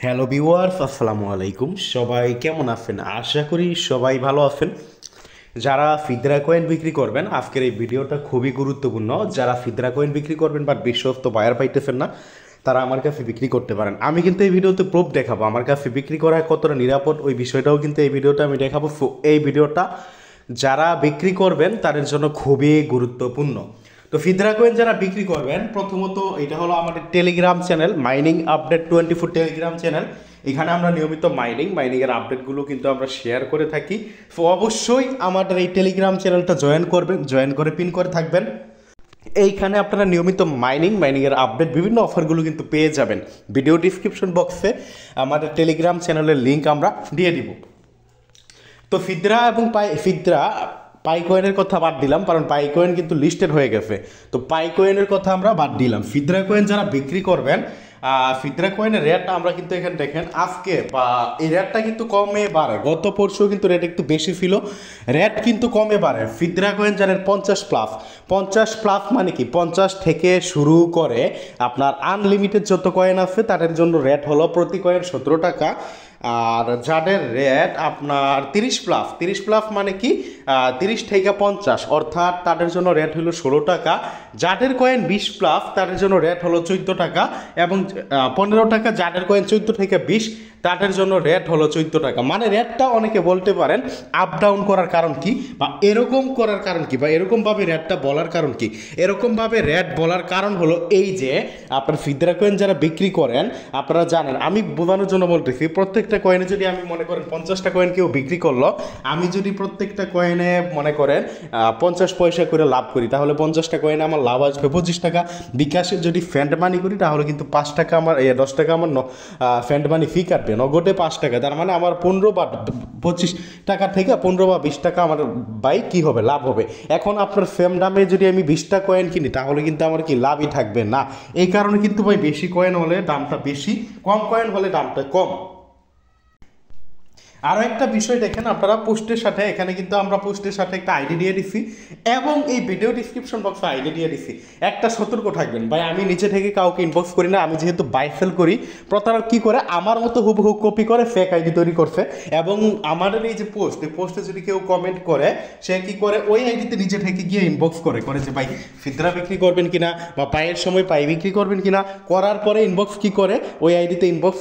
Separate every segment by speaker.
Speaker 1: Hello viewers, আসসালামু আলাইকুম। সবাই কেমন আছেন? আশা করি সবাই ভালো আছেন। যারা ফিদরা কয়েন বিক্রি করবেন, আজকের এই ভিডিওটা খুবই গুরুত্বপূর্ণ। যারা ফিদরা কয়েন বিক্রি করবেন বাট বিশ্বস্ত বায়ার পাইতেছেন না, তারা আমার কাছে বিক্রি করতে পারেন। আমি কিন্তু এই ভিডিওতে প্রুফ দেখাবো আমার কাছে বিক্রি করা কতটা নিরাপদ, ওই বিষয়টাও কিন্তু এই ভিডিওটা আমি দেখাবো। এই ভিডিওটা যারা বিক্রি করবেন তাদের জন্য খুবই গুরুত্বপূর্ণ। তো ফিদরা কয়েন যারা বিক্রি করবেন, প্রথমত এটা হলো আমাদের Telegram channel mining update 24 Telegram channel. এখানে আমরা নিয়মিত মাইনিংয়ের আপডেটগুলো কিন্তু আমরা শেয়ার করে থাকি। তো অবশ্যই আমাদের এই টেলিগ্রাম চ্যানেলটা জয়েন করবেন, জয়েন করে পিন করে থাকবেন। এইখানে আপনারা নিয়মিত মাইনিংয়ের আপডেট বিভিন্ন অফারগুলো কিন্তু পেয়ে যাবেন। ভিডিও ডিসক্রিপশন বক্সে আমাদের টেলিগ্রাম চ্যানেলের লিঙ্ক আমরা দিয়ে দিব। তো ফিদরা এবং পাই কয়েনের কথা বাদ দিলাম, কারণ পাই কয়েন কিন্তু লিস্টেড হয়ে গেছে। তো পাই কয়েনের কথা আমরা বাদ দিলাম। ফিদরা কয়েন যারা বিক্রি করবেন, ফিদরা কয়েনের রেটটা আমরা কিন্তু এখানে দেখেন আজকে বা এই রেটটা কিন্তু কমে বাড়ে। গত পরশু কিন্তু রেট একটু বেশি ছিল, রেট কিন্তু কমে বাড়ে। ফিদরা কয়েন জানেন 50+ মানে কি 50 থেকে শুরু করে আপনার আনলিমিটেড যত কয়েন আছে তাদের জন্য রেট হলো প্রতি কয়েন 17 টাকা। আর যাদের রেট আপনার 30+ মানে কি 30 থেকে 50, অর্থাৎ তাদের জন্য রেট হলো 16 টাকা। যাদের কয়েন 20+ তাদের জন্য রেট হলো 14 টাকা, এবং 15 টাকা যাদের কয়েন 14 থেকে 20 তাদের জন্য রেট হলো 14 টাকা। মানে রেটটা অনেকে বলতে পারেন আপ ডাউন করার কারণ কি, বা এরকম করার কারণ কি, বা এরকমভাবে রেটটা বলার কারণ কি। এরকমভাবে রেট বলার কারণ হলো এই যে আপনার ফিদরা কয়েন যারা বিক্রি করেন, আপনারা জানেন, আমি বোঝানোর জন্য বলতেছি, প্রত্যেকটা কয়েনে যদি আমি মনে করেন 50টা কয়েন কেউ বিক্রি করলো, আমি যদি প্রত্যেকটা কয়েনে মনে করেন 50 পয়সা করে লাভ করি, তাহলে 50টা কয়েনে আমার লাভ আসবে 25 টাকা। বিকাশে যদি ফ্যান্ড মানি করি তাহলে কিন্তু 5 টাকা আমার 10 টাকা আমার ফ্যান্ড মানি ফি কাটবে, নগদে 5 টাকা। তার মানে আমার 15 বা 25 টাকা থেকে 15 বা 20 টাকা আমার বাই কী হবে, লাভ হবে। এখন আপনার সেম দামে যদি আমি 20টা কয়েন কিনি তাহলে কিন্তু আমার কি লাভই থাকবে না। এই কারণে কিন্তু ভাই বেশি কয়েন হলে দামটা বেশি, কম কয়েন হলে দামটা কম। আরও একটা বিষয় দেখেন আপনারা, পোস্টের সাথে এখানে কিন্তু আমরা পোস্টের সাথে একটা আইডি দিয়ে দিছি, এবং এই ভিডিও ডিসক্রিপশন বক্সে আইডি দিয়ে দিছি। একটা সতর্ক থাকবেন ভাই, আমি নিচে থেকে কাউকে ইনবক্স করি না। আমি যেহেতু বাই সেল করি, প্রতারক কী করে আমার মতো হুবহু কপি করে ফেক আইডি তৈরি করছে, এবং আমাদের এই যে পোস্ট, এই পোস্টে যদি কেউ কমেন্ট করে, সে কী করে ওই আইডিতে নিজে থেকে গিয়ে ইনবক্স করে যে ভাই ফিদরা বিক্রি করবেন কিনা, বা পায়ের সময় পাই বিক্রি করবেন কিনা, করার পরে ইনবক্স কী করে ওই আইডিতে ইনবক্স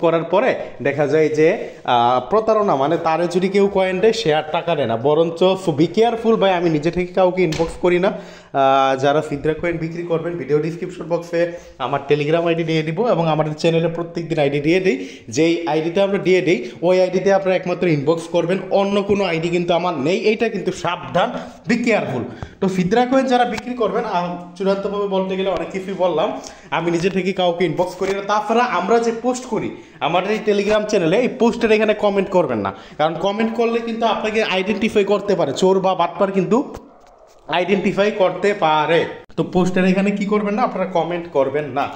Speaker 1: করার পরে দেখা যায় যে প্রতারণা। মানে তারে যদি কেউ কয়েন দেয় সে আর টাকা দেয় না, বরঞ্চ বি কেয়ারফুল ভাই, আমি নিজে থেকে কাউকে ইনবক্স করি না। যারা ফিদরা কয়েন বিক্রি করবেন, ভিডিও ডিসক্রিপশন বক্সে আমার টেলিগ্রাম আইডি দিয়ে দিব, এবং আমাদের চ্যানেলে প্রত্যেক দিন আইডি দিয়ে দিই। যেই আইডিতে আমরা দিয়ে দিই ওই আইডিতে আপনারা একমাত্র ইনবক্স করবেন, অন্য কোনো আইডি কিন্তু আমার নেই। এইটা কিন্তু সাবধান, বি কেয়ারফুল। তো ফিদরা কয়েন যারা বিক্রি করবেন, চূড়ান্তভাবে বলতে গেলে অনেক কিছুই বললাম, আমি নিজে থেকে কাউকে ইনবক্স করি না। তাছাড়া আমরা যে পোস্ট করি আমাদের এই টেলিগ্রাম চ্যানেলে, এই পোস্টের এখানে কমেন্ট করবেন না, কারণ কমেন্ট করলে কিন্তু আপনাকে আইডেন্টিফাই করতে পারে, চোর বা বাটপার কিন্তু আইডেন্টিফাই করতে পারে। তো পোস্টের এখানে কি করবেন না, আপনারা কমেন্ট করবেন না।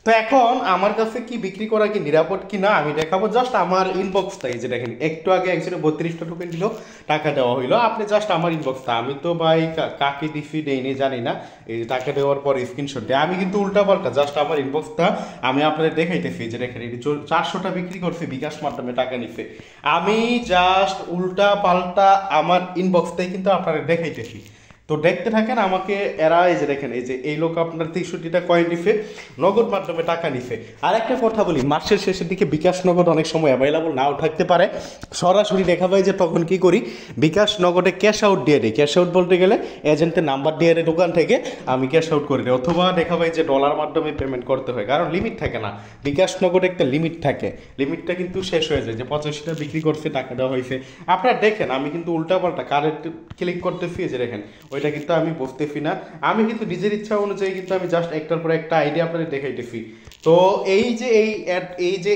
Speaker 1: তো এখন আমার কাছে কি বিক্রি করা কি নিরাপদ কি না আমি দেখাবো। জাস্ট আমার ইনবক্সটা, এই যে দেখেন, একটু আগে একজনে 32টা টোকেন দিল, টাকা দেওয়া হইলো। আপনি জাস্ট আমার ইনবক্সটা, আমি তো ভাই কাকে দিছি দেইনি জানি না, এই যে টাকা দেওয়ার পর স্ক্রিনশট দেয়, আমি কিন্তু উল্টাপাল্টা জাস্ট আমার ইনবক্সটা আমি আপনাদের দেখাইতেছি। যে দেখেন, এই 400টা বিক্রি করছে, বিকাশ মাধ্যমে টাকা নিচ্ছে। আমি জাস্ট উল্টা পাল্টা আমার ইনবক্সটাই কিন্তু আপনাদের দেখাইতেছি। তো দেখতে থাকেন আমাকে। এরা এই যে দেখেন, এই যে এই লোক আপনার 63টা কয়েন নিছে, নগদ মাধ্যমে টাকা নিছে। আর একটা কথা বলি, মাসের শেষের দিকে বিকাশ নগদ অনেক সময় অ্যাভেলেবল নাও থাকতে পারে। সরাসরি দেখা যায় যে তখন কি করি, বিকাশ নগদে ক্যাশ আউট দিয়ে দিই। ক্যাশ আউট বলতে গেলে এজেন্টের নাম্বার দিয়ে দেয় দোকান থেকে, আমি ক্যাশ আউট করে দিই। অথবা দেখা যায় যে ডলার মাধ্যমে পেমেন্ট করতে হয়, কারণ লিমিট থাকে না। বিকাশ নগদে একটা লিমিট থাকে, লিমিটটা কিন্তু শেষ হয়ে যায়। যে 85টা বিক্রি করছে, টাকা দেওয়া হয়েছে। আপনারা দেখেন আমি কিন্তু উল্টাপাল্টা কারেন্ট ক্লিক করতেছি, যে দেখেন ওইটা কিন্তু আমি বুঝতেছি না। আমি কিন্তু নিজের ইচ্ছা অনুযায়ী কিন্তু আমি জাস্ট একটার পর একটা আইডিয়া আপনাদের দেখাইতেছি। তো এই যে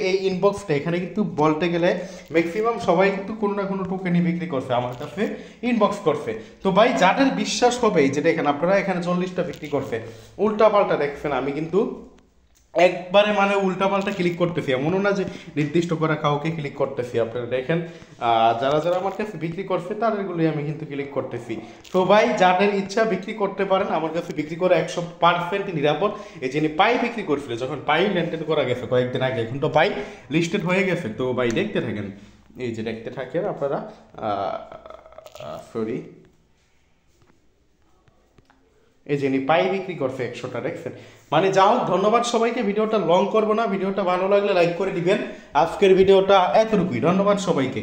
Speaker 1: এই ইনবক্সটা, এখানে কিন্তু বলতে গেলে ম্যাক্সিমাম সবাই কিন্তু কোনো না কোনো টোকেনই বিক্রি করছে, আমার কাছে ইনবক্স করছে। তো ভাই যাদের বিশ্বাস হবে, যে দেখেন আপনারা এখানে 40টা বিক্রি করছে, উল্টা পাল্টা দেখছেন, আমি কিন্তু একবারে মানে উল্টাপাল্টা ক্লিক করতেছি, এমনও না যে নির্দিষ্ট করে কাউকে ক্লিক করতেছি। আপনারা দেখেন যারা যারা আমার কাছে বিক্রি করছে তাদেরগুলোই আমি কিন্তু ক্লিক করতেছি। তো ভাই যাদের ইচ্ছা বিক্রি করতে পারেন, আমার কাছে বিক্রি করে 100% নিরাপদ। এই যিনি পাই বিক্রি করছিল, যখন পাই লেনদেন করা গেছে কয়েকদিন আগে, এখন তো পাই লিস্টেড হয়ে গেছে। তো ভাই দেখতে থাকেন, এই যে দেখতে থাকেন আপনারা, সরি এই যিনি পাই বিক্রি করছে 100টা, দেখছেন। মানে যা হোক, ধন্যবাদ সবাইকে। ভিডিওটা লং করবো না, ভিডিওটা ভালো লাগলে লাইক করে দিবেন। আজকের ভিডিওটা এতটুকুই, ধন্যবাদ সবাইকে।